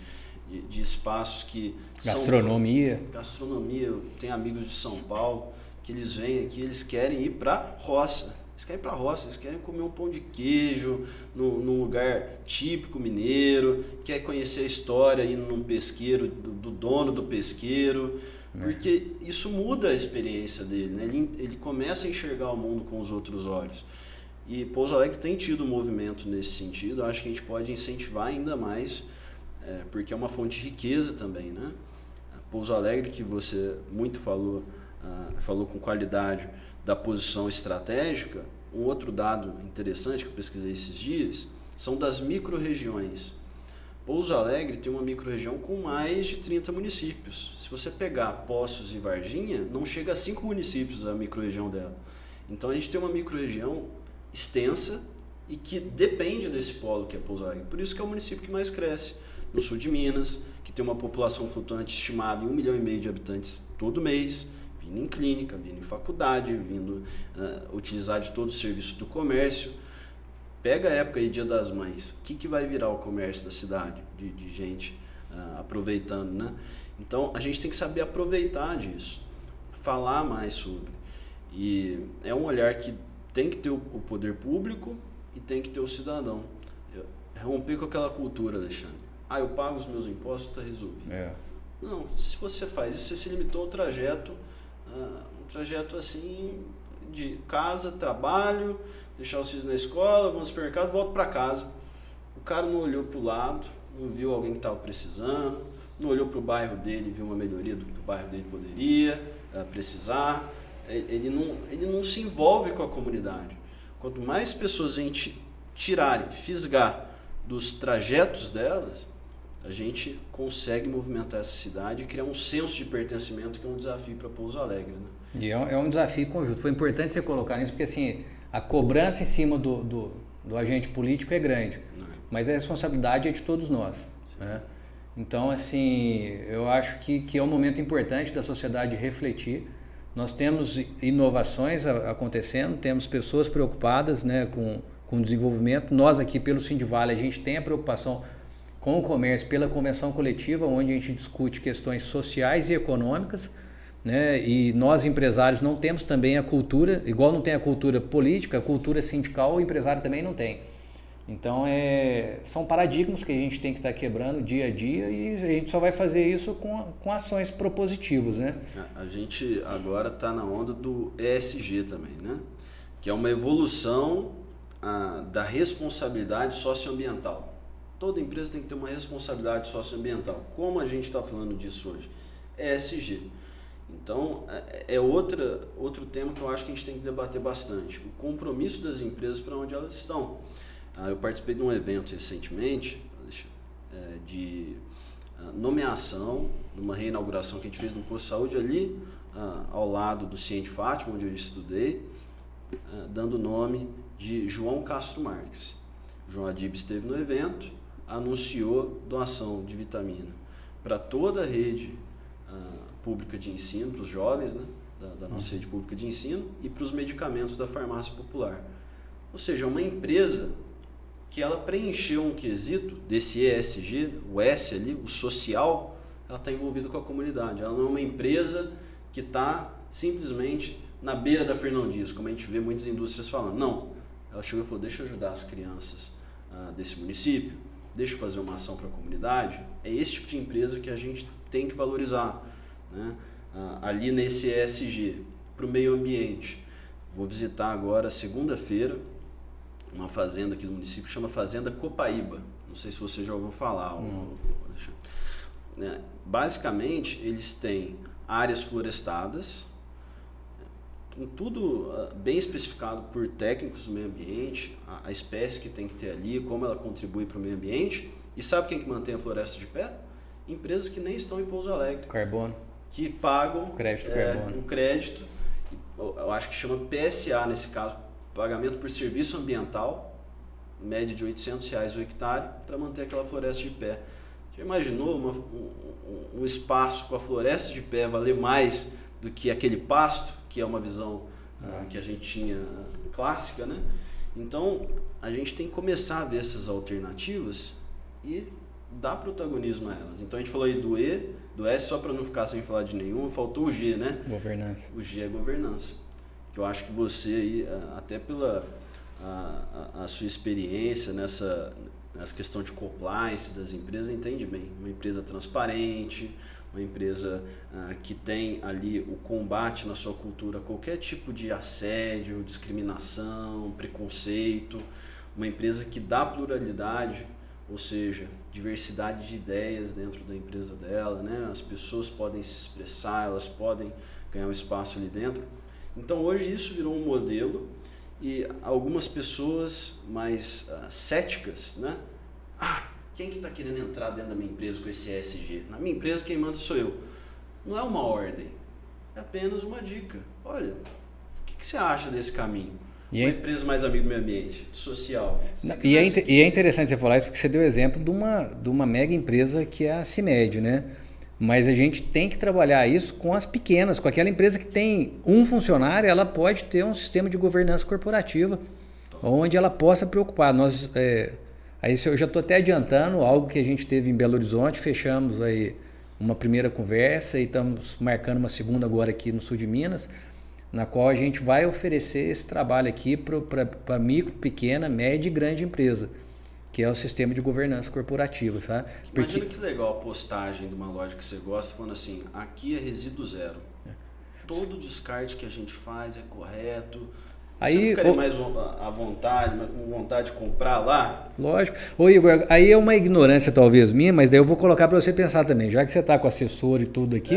espaços que... Gastronomia. Gastronomia, eu tenho amigos de São Paulo, que eles vêm aqui, eles querem ir para roça. Eles querem ir para roça, eles querem comer um pão de queijo num lugar típico mineiro, quer conhecer a história indo num pesqueiro, do dono do pesqueiro, porque isso muda a experiência dele, né? Ele começa a enxergar o mundo com os outros olhos. E Pouso Alegre tem tido um movimento nesse sentido, acho que a gente pode incentivar ainda mais, porque é uma fonte de riqueza também, né? Pouso Alegre, que você muito falou com qualidade da posição estratégica, um outro dado interessante que eu pesquisei esses dias são das micro-regiões. Pouso Alegre tem uma micro-região com mais de 30 municípios. Se você pegar Poços e Varginha, não chega a 5 municípios a micro-região dela. Então a gente tem uma micro-região extensa e que depende desse polo que é Pouso Alegre. Por isso que é o município que mais cresce no sul de Minas, que tem uma população flutuante estimada em 1,5 milhão de habitantes todo mês, vindo em clínica, vindo em faculdade, vindo utilizar de todos os serviços do comércio. Pega a época aí, Dia das Mães, o que vai virar o comércio da cidade, de gente aproveitando, né? Então a gente tem que saber aproveitar disso, falar mais sobre. E é um olhar que tem que ter o poder público e tem que ter o cidadão. Romper com aquela cultura, Alexandre. Eu pago os meus impostos, está resolvido. Não, se você faz isso, você se limitou ao trajeto, um trajeto assim, de casa, trabalho, deixar os filhos na escola, vou no supermercado, volto para casa. O cara não olhou para o lado, não viu alguém que estava precisando, não olhou para o bairro dele, viu uma melhoria do que o bairro dele poderia precisar. Ele não se envolve com a comunidade. Quanto mais pessoas a gente tirarem, fisgar dos trajetos delas, a gente consegue movimentar essa cidade e criar um senso de pertencimento, que é um desafio para Pouso Alegre, né? E é um desafio conjunto. Foi importante você colocar nisso, porque assim, a cobrança em cima do agente político é grande, mas a responsabilidade é de todos nós, né? Então, assim, eu acho que é um momento importante da sociedade refletir. Nós temos inovações acontecendo, temos pessoas preocupadas, né, com o desenvolvimento. Nós aqui pelo Sindivale, a gente tem a preocupação com o comércio pela convenção coletiva, onde a gente discute questões sociais e econômicas, né? E nós empresários não temos também a cultura, igual não tem a cultura política, a cultura sindical, o empresário também não tem. Então são paradigmas que a gente tem que estar quebrando dia a dia, e a gente só vai fazer isso com ações propositivas, né? A gente agora está na onda do ESG também, né? Que é uma evolução da responsabilidade socioambiental. Toda empresa tem que ter uma responsabilidade socioambiental. Como a gente está falando disso hoje? ESG. Então, é outro tema que eu acho que a gente tem que debater bastante. O compromisso das empresas para onde elas estão. Eu participei de um evento recentemente de nomeação, numa reinauguração que a gente fez no Posto de Saúde ali, ao lado do Ciente Fátima, onde eu estudei, dando o nome de João Castro Marques. João Adib esteve no evento, anunciou doação de vitamina para toda a rede pública de ensino, para os jovens, né, da nossa rede pública de ensino, e para os medicamentos da farmácia popular. Ou seja, uma empresa que ela preencheu um quesito desse ESG, o S ali, o social, ela está envolvida com a comunidade. Ela não é uma empresa que está simplesmente na beira da Fernão Dias, como a gente vê muitas indústrias falando. Não, ela chegou e falou, deixa eu ajudar as crianças desse município, deixa eu fazer uma ação para a comunidade. É esse tipo de empresa que a gente tem que valorizar, né? Ali nesse ESG, para o meio ambiente. Vou visitar agora, segunda-feira, uma fazenda aqui do município que chama Fazenda Copaíba. Não sei se você já ouviu falar. Basicamente, eles têm áreas florestadas, tudo bem especificado por técnicos do meio ambiente, a espécie que tem que ter ali, como ela contribui para o meio ambiente. E sabe quem que mantém a floresta de pé? Empresas que nem estão em Pouso Alegre. Carbono. Que pagam carbono. Um crédito, eu acho que chama PSA nesse caso, pagamento por serviço ambiental, média de R$800 o hectare, para manter aquela floresta de pé. Já imaginou um espaço com a floresta de pé valer mais do que aquele pasto, que é uma visão que a gente tinha clássica, né? Então, a gente tem que começar a ver essas alternativas e dar protagonismo a elas. Então, a gente falou aí do E, do S, só para não ficar sem falar de nenhum, faltou o G, né? Governança. O G é governança. Que eu acho que você aí, até pela a sua experiência nessa questão de compliance das empresas, entende bem. Uma empresa transparente, uma empresa que tem ali o combate na sua cultura a qualquer tipo de assédio, discriminação, preconceito, uma empresa que dá pluralidade, ou seja, diversidade de ideias dentro da empresa dela, né? As pessoas podem se expressar, elas podem ganhar um espaço ali dentro. Então hoje isso virou um modelo e algumas pessoas mais céticas, né? Quem que está querendo entrar dentro da minha empresa com esse ESG? Na minha empresa quem manda sou eu. Não é uma ordem, é apenas uma dica. Olha, o que você acha desse caminho? Uma empresa mais amiga do meio ambiente, social. E é interessante você falar isso porque você deu exemplo de uma mega empresa que é a CIMED, né? Mas a gente tem que trabalhar isso com as pequenas, com aquela empresa que tem um funcionário, ela pode ter um sistema de governança corporativa onde ela possa preocupar. Aí eu já estou até adiantando algo que a gente teve em Belo Horizonte, fechamos aí uma primeira conversa e estamos marcando uma segunda agora aqui no sul de Minas, na qual a gente vai oferecer esse trabalho aqui para micro, pequena, média e grande empresa, que é o sistema de governança corporativa. Sabe? Imagina que legal a postagem de uma loja que você gosta, falando assim, aqui é resíduo zero. Todo descarte que a gente faz é correto. Você não ficaria mais à vontade, mas com vontade de comprar lá? Lógico. Ô Igor, aí é uma ignorância talvez minha, mas daí eu vou colocar para você pensar também. Já que você está com assessor e tudo aqui,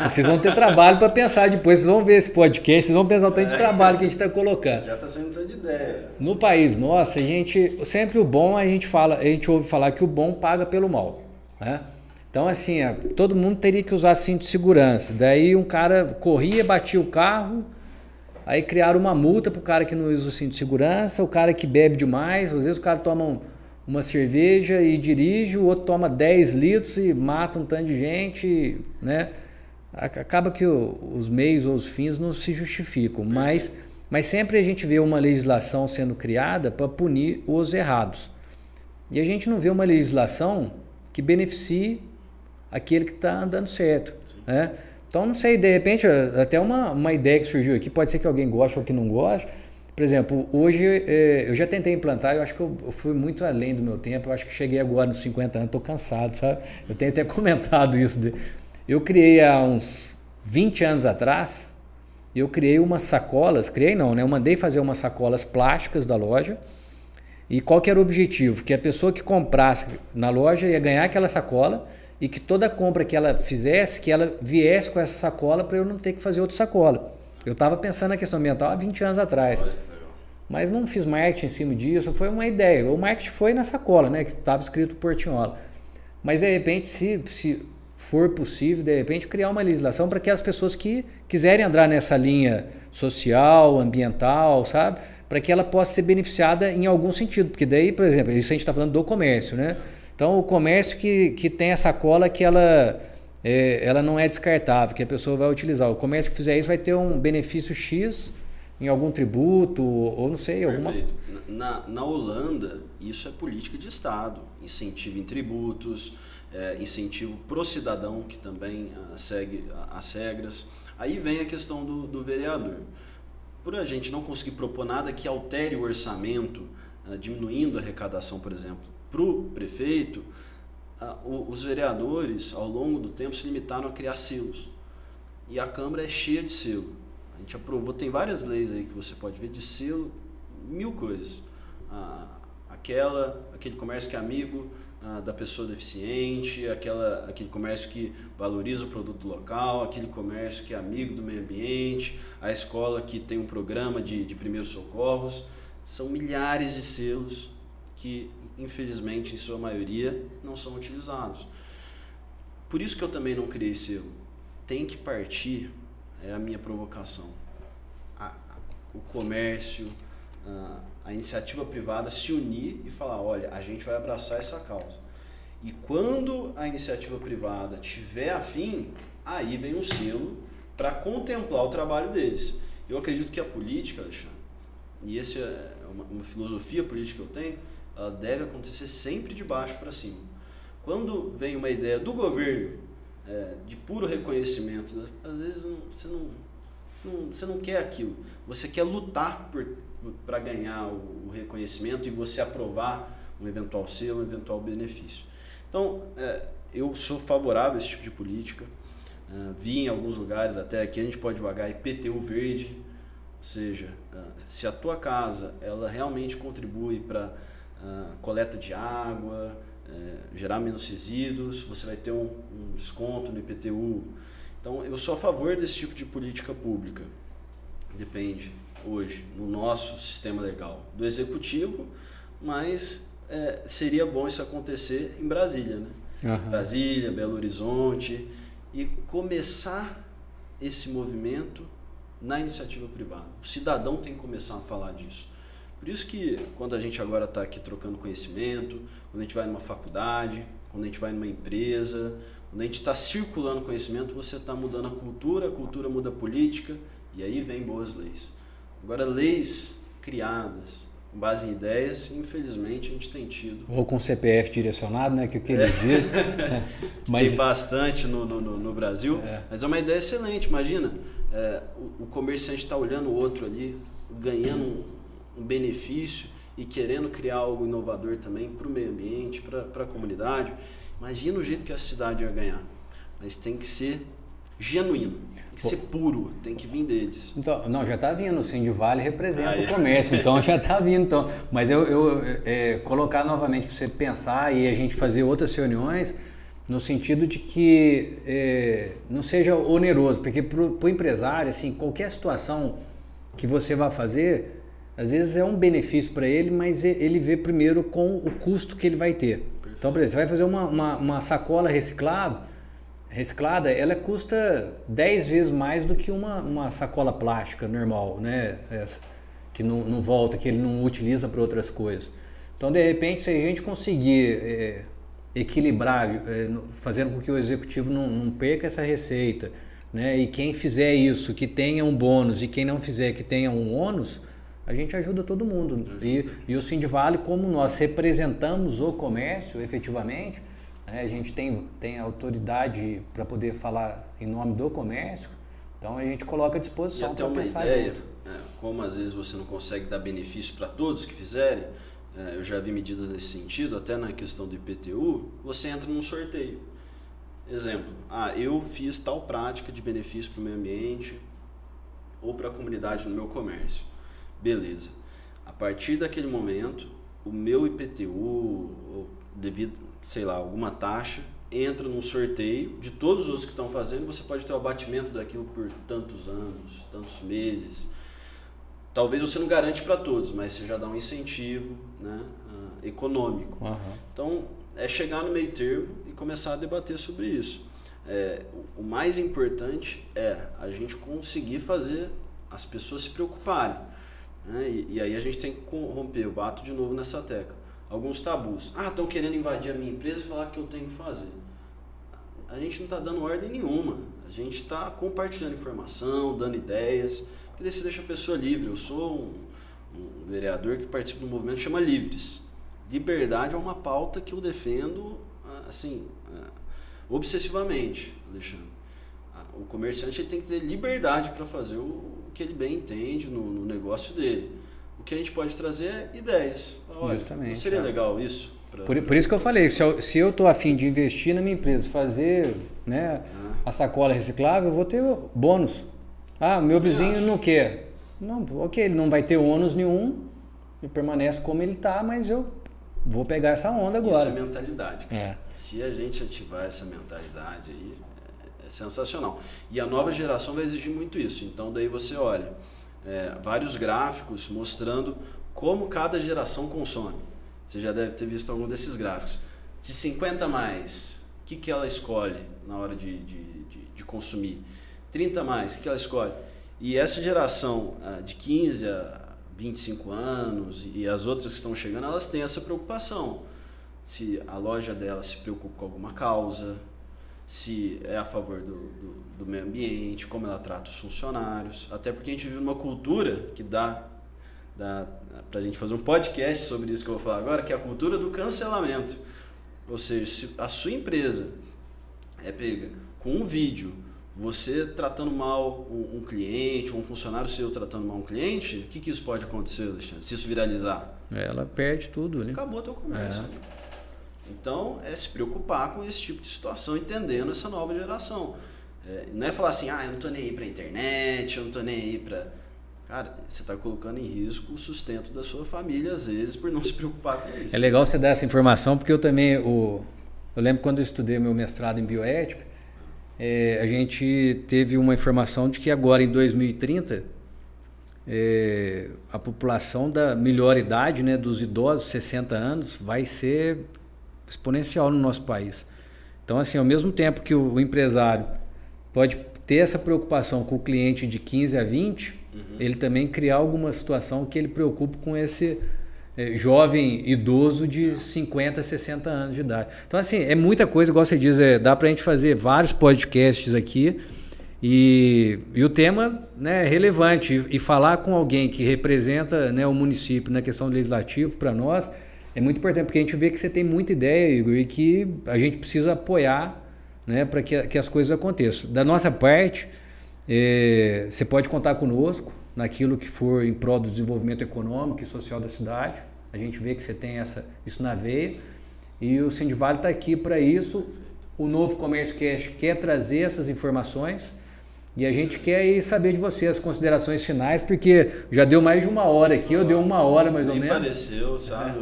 vocês vão ter trabalho para pensar depois. Vocês vão ver esse podcast, vocês vão pensar o tanto de trabalho que a gente está colocando. Já está sendo tanto de ideia. No país nosso, a gente, sempre o bom, a gente ouve falar que o bom paga pelo mal, né? Então, assim, todo mundo teria que usar cinto de segurança. Daí um cara corria, batia o carro. Aí criaram uma multa para o cara que não usa o cinto de segurança, o cara que bebe demais, às vezes o cara toma uma cerveja e dirige, o outro toma 10 litros e mata um tanto de gente, né? Acaba que os meios ou os fins não se justificam, mas sempre a gente vê uma legislação sendo criada para punir os errados. E a gente não vê uma legislação que beneficie aquele que está andando certo, né? Então, não sei, de repente, até uma ideia que surgiu aqui, pode ser que alguém goste ou que não goste. Por exemplo, hoje eu já tentei implantar, eu acho que eu fui muito além do meu tempo, eu acho que cheguei agora nos 50 anos, estou cansado, sabe? Eu tenho até comentado isso. Eu criei há uns 20 anos atrás, eu criei umas sacolas, eu mandei fazer umas sacolas plásticas da loja, e qual que era o objetivo? Que a pessoa que comprasse na loja ia ganhar aquela sacola, e que toda compra que ela fizesse, que ela viesse com essa sacola para eu não ter que fazer outra sacola. Eu estava pensando na questão ambiental há 20 anos atrás. Mas não fiz marketing em cima disso, foi uma ideia. O marketing foi na sacola, né, que estava escrito Portinhola. Mas, de repente, se for possível, de repente, criar uma legislação para que as pessoas que quiserem entrar nessa linha social, ambiental, sabe, para que ela possa ser beneficiada em algum sentido. Porque daí, por exemplo, isso a gente está falando do comércio, né? Então, o comércio que tem a sacola que ela não é descartável, que a pessoa vai utilizar. O comércio que fizer isso vai ter um benefício X em algum tributo, ou não sei, alguma... Perfeito. Na Holanda, isso é política de Estado. Incentivo em tributos, incentivo pro cidadão, que também segue as regras. Aí vem a questão do vereador. Por a gente não conseguir propor nada que altere o orçamento, diminuindo a arrecadação, por exemplo, para o prefeito, os vereadores, ao longo do tempo, se limitaram a criar selos. E a Câmara é cheia de selo. A gente aprovou, tem várias leis aí que você pode ver de selo, 1000 coisas. Aquele comércio que é amigo da pessoa deficiente, aquele comércio que valoriza o produto local, aquele comércio que é amigo do meio ambiente, a escola que tem um programa de primeiros socorros. São milhares de selos que, infelizmente, em sua maioria, não são utilizados. Por isso que eu também não criei selo. Tem que partir, é a minha provocação, o comércio, a iniciativa privada se unir e falar, olha, a gente vai abraçar essa causa. E quando a iniciativa privada tiver afim, aí vem um selo para contemplar o trabalho deles. Eu acredito que a política, Alexandre, e essa é uma filosofia política que eu tenho, ela deve acontecer sempre de baixo para cima. Quando vem uma ideia do governo de puro reconhecimento, às vezes você não quer aquilo, você quer lutar para ganhar o reconhecimento e você aprovar um eventual selo, um eventual benefício. Então, eu sou favorável a esse tipo de política. Vi em alguns lugares, até aqui a gente pode vagar IPTU verde, ou seja, se a tua casa ela realmente contribui para coleta de água, gerar menos resíduos, você vai ter um desconto no IPTU. Então, eu sou a favor desse tipo de política pública. Depende, hoje, no nosso sistema legal, do executivo, mas seria bom isso acontecer em Brasília, né? Uhum. Brasília, Belo Horizonte, e começar esse movimento na iniciativa privada. O cidadão tem que começar a falar disso. Por isso que quando a gente agora está aqui trocando conhecimento, quando a gente vai numa faculdade, quando a gente vai numa empresa, quando a gente está circulando conhecimento, você está mudando a cultura muda a política, e aí vem boas leis. Agora, leis criadas com base em ideias, infelizmente a gente tem tido. Ou com CPF direcionado, né? Que o que ele diz. Mas tem bastante no Brasil, mas é uma ideia excelente. Imagina, o comerciante está olhando o outro ali, ganhando um benefício e querendo criar algo inovador também para o meio ambiente, para a comunidade. Imagina o jeito que a cidade ia ganhar. Mas tem que ser genuíno, tem que ser puro, tem que vir deles. Então, não, já está vindo, o Sindivale representa o comércio, então já está vindo. Então, mas colocar novamente para você pensar e a gente fazer outras reuniões no sentido de que não seja oneroso, porque para o empresário, assim, qualquer situação que você vai fazer, às vezes é um benefício para ele, mas ele vê primeiro com o custo que ele vai ter. Perfeito. Então, por exemplo, você vai fazer uma sacola reciclada, ela custa 10 vezes mais do que uma sacola plástica normal, né? Que não volta, que ele não utiliza para outras coisas. Então, de repente, se a gente conseguir equilibrar, fazendo com que o executivo não perca essa receita, né? E quem fizer isso, que tenha um bônus, e quem não fizer, que tenha um ônus, a gente ajuda todo mundo. E o Sindivale, como nós representamos o comércio, efetivamente, a gente tem autoridade para poder falar em nome do comércio, então a gente coloca à disposição para pensar ideia, como às vezes você não consegue dar benefício para todos que fizerem, eu já vi medidas nesse sentido, até na questão do IPTU, você entra num sorteio. Exemplo, eu fiz tal prática de benefício para o meio ambiente ou para a comunidade no meu comércio. Beleza. A partir daquele momento, o meu IPTU, devido, sei lá, alguma taxa, entra num sorteio de todos os que estão fazendo, você pode ter o abatimento daquilo por tantos anos, tantos meses. Talvez você não garante para todos, mas você já dá um incentivo, né, econômico. Uhum. Então, é chegar no meio termo e começar a debater sobre isso. O mais importante é a gente conseguir fazer as pessoas se preocuparem. Né? E aí a gente tem que romper, eu bato de novo nessa tecla. Alguns tabus. Estão querendo invadir a minha empresa e falar que eu tenho que fazer. A gente não está dando ordem nenhuma. A gente está compartilhando informação, dando ideias, porque daí você deixa a pessoa livre. Eu sou um vereador que participa de um movimento que chama Livres. Liberdade é uma pauta que eu defendo assim, obsessivamente, Alexandre. O comerciante ele tem que ter liberdade para fazer o que ele bem entende no negócio dele. O que a gente pode trazer é ideias. Olha, justamente, não seria legal isso? Por isso que eu falei, se eu estou a fim de investir na minha empresa, fazer, né, a sacola reciclável, eu vou ter bônus. Meu vizinho não quer. Não, ok, ele não vai ter ônus nenhum e permanece como ele está, mas eu vou pegar essa onda agora. Isso é mentalidade, cara. Se a gente ativar essa mentalidade aí, é sensacional. E a nova geração vai exigir muito isso. Então daí você olha vários gráficos mostrando como cada geração consome. Você já deve ter visto algum desses gráficos. De 50 a mais, o que ela escolhe na hora de consumir? 30 a mais, o que ela escolhe? E essa geração de 15 a 25 anos e as outras que estão chegando, elas têm essa preocupação. se a loja dela se preocupa com alguma causa, se é a favor do meio ambiente, como ela trata os funcionários. Até porque a gente vive numa cultura que dá pra gente fazer um podcast sobre isso que eu vou falar agora, que é a cultura do cancelamento. Ou seja, se a sua empresa é pega com um vídeo, você tratando mal um cliente, um funcionário seu tratando mal um cliente, o que isso pode acontecer, Alexandre? Se isso viralizar? Ela perde tudo, né? Acabou o teu comércio. Então, é se preocupar com esse tipo de situação, entendendo essa nova geração. Não é falar assim, eu não tô nem aí pra internet, eu não tô nem aí pra... Cara, você está colocando em risco o sustento da sua família, às vezes, por não se preocupar com isso. É legal você dar essa informação, porque eu também... Eu lembro quando eu estudei meu mestrado em bioética, a gente teve uma informação de que agora, em 2030, a população da melhor idade, né, dos idosos, 60 anos, vai ser exponencial no nosso país. Então, assim, ao mesmo tempo que o empresário pode ter essa preocupação com o cliente de 15 a 20, ele também criar alguma situação que ele preocupe com esse jovem idoso de 50, 60 anos de idade. Então, assim, é muita coisa, igual você diz, dá pra gente fazer vários podcasts aqui e o tema, né, é relevante. E falar com alguém que representa, né, o município na questão legislativa, para nós, é muito importante, porque a gente vê que você tem muita ideia, Igor, e que a gente precisa apoiar, né, para que as coisas aconteçam. Da nossa parte, você pode contar conosco naquilo que for em prol do desenvolvimento econômico e social da cidade. A gente vê que você tem isso na veia e o Sindivale está aqui para isso. O Novo Comércio Cast quer trazer essas informações e a gente quer saber de você as considerações finais, porque já deu mais de uma hora aqui, eu dei uma hora mais ou menos. Pareceu, sabe?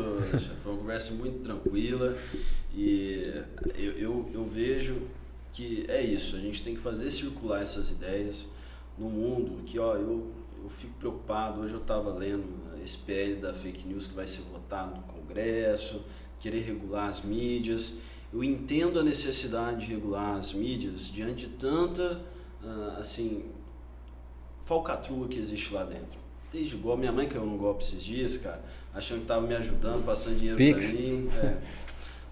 Foi uma conversa muito tranquila e eu vejo que é isso, a gente tem que fazer circular essas ideias no mundo, que eu fico preocupado. Hoje eu estava lendo esse PL da fake news que vai ser votado no Congresso, querer regular as mídias. Eu entendo a necessidade de regular as mídias diante de tanta falcatrua que existe lá dentro. Desde golpe, minha mãe caiu num golpe esses dias, cara, achando que estava me ajudando, passando dinheiro para mim.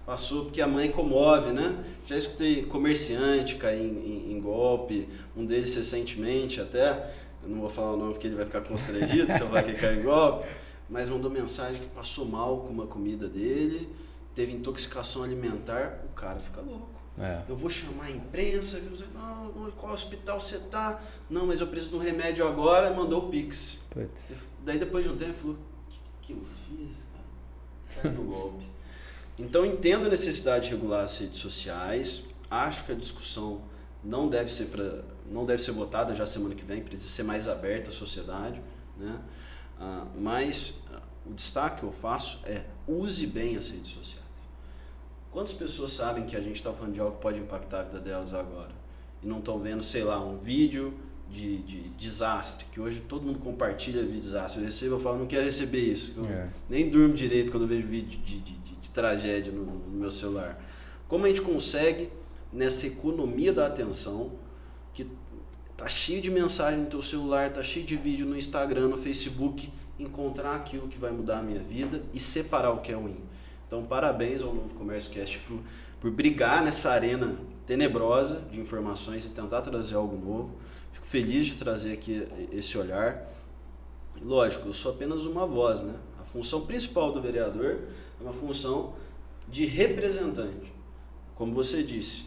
Passou porque a mãe comove, né? Já escutei comerciante cair em golpe, um deles recentemente até, eu não vou falar o nome porque ele vai ficar constrangido se eu falar que ele caiu em golpe, mas mandou mensagem que passou mal com uma comida dele, teve intoxicação alimentar, o cara fica louco. Eu vou chamar a imprensa, não, qual hospital você tá? Não, mas eu preciso de um remédio agora, mandou o Pix. Daí depois de um tempo ele falou, o que eu fiz, cara? Caiu no golpe. Então, entendo a necessidade de regular as redes sociais, acho que a discussão não deve ser votada já semana que vem, precisa ser mais aberta à sociedade, né? Mas o destaque que eu faço é use bem as redes sociais. Quantas pessoas sabem que a gente está falando de algo que pode impactar a vida delas agora? E não estão vendo, sei lá, um vídeo de desastre, que hoje todo mundo compartilha vídeo de desastre. Eu falo, não quero receber isso. Eu nem durmo direito quando eu vejo vídeo de tragédia no meu celular. Como a gente consegue, nessa economia da atenção, que tá cheio de mensagem no teu celular, tá cheio de vídeo no Instagram, no Facebook, encontrar aquilo que vai mudar a minha vida e separar o que é ruim. Então, parabéns ao Novo Comércio Cast por brigar nessa arena tenebrosa de informações e tentar trazer algo novo. Fico feliz de trazer aqui esse olhar. Lógico, eu sou apenas uma voz, né? A função principal do vereador é uma função de representante. Como você disse,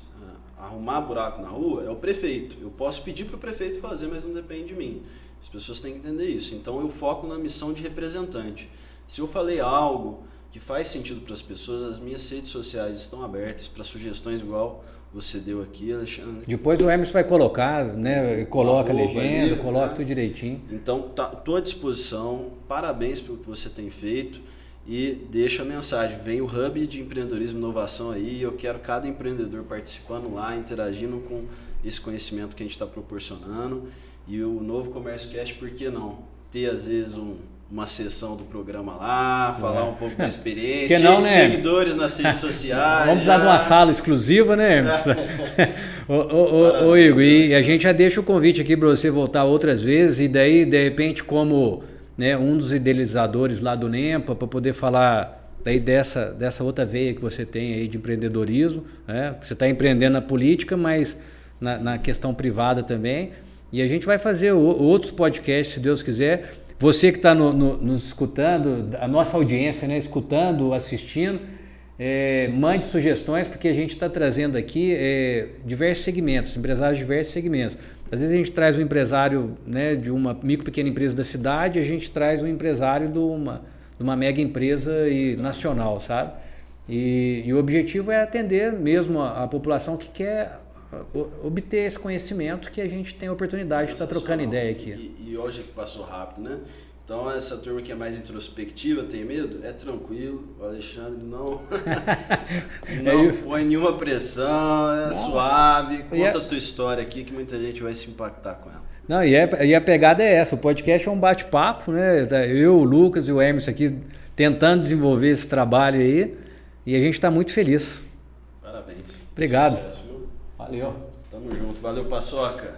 arrumar buraco na rua é o prefeito. Eu posso pedir para o prefeito fazer, mas não depende de mim. As pessoas têm que entender isso. Então eu foco na missão de representante. Se eu falei algo que faz sentido para as pessoas, as minhas redes sociais estão abertas para sugestões igual você deu aqui, Alexandre. Depois o Hermes vai colocar, né? Coloca a legenda, coloca tudo direitinho. Então, estou à disposição. Parabéns pelo que você tem feito. E deixa a mensagem, vem o Hub de Empreendedorismo e Inovação aí, eu quero cada empreendedor participando lá, interagindo com esse conhecimento que a gente está proporcionando. E o Novo Comércio Cast, por que não? Ter às vezes uma sessão do programa lá, falar um pouco da experiência, não, né, seguidores nas redes sociais. Vamos precisar de uma sala exclusiva, né, Hermes? Ô Igor, e a gente já deixa o convite aqui para você voltar outras vezes, e daí, de repente, como... né, um dos idealizadores lá do NEMPA, para poder falar daí dessa outra veia que você tem aí de empreendedorismo, né? Você está empreendendo na política, mas na questão privada também. E a gente vai fazer outros podcasts, se Deus quiser. Você que está nos escutando, a nossa audiência, né? Escutando, assistindo, mande sugestões, porque a gente está trazendo aqui diversos segmentos, empresários de diversos segmentos. Às vezes a gente traz um empresário, né, de uma micro, pequena empresa da cidade, a gente traz um empresário de uma mega empresa nacional, sabe? E o objetivo é atender mesmo a população que quer obter esse conhecimento, que a gente tem a oportunidade de estar trocando ideia aqui. E hoje é que passou rápido, né? Então essa turma que é mais introspectiva, tem medo? É tranquilo, o Alexandre não põe nenhuma pressão, suave, conta a sua história aqui que muita gente vai se impactar com ela. Não, e a pegada é essa, o podcast é um bate-papo, né? Eu, o Lucas e o Emerson aqui tentando desenvolver esse trabalho aí, e a gente está muito feliz. Parabéns. Obrigado. Sucesso, viu? Valeu. Tamo junto. Valeu, Paçoca.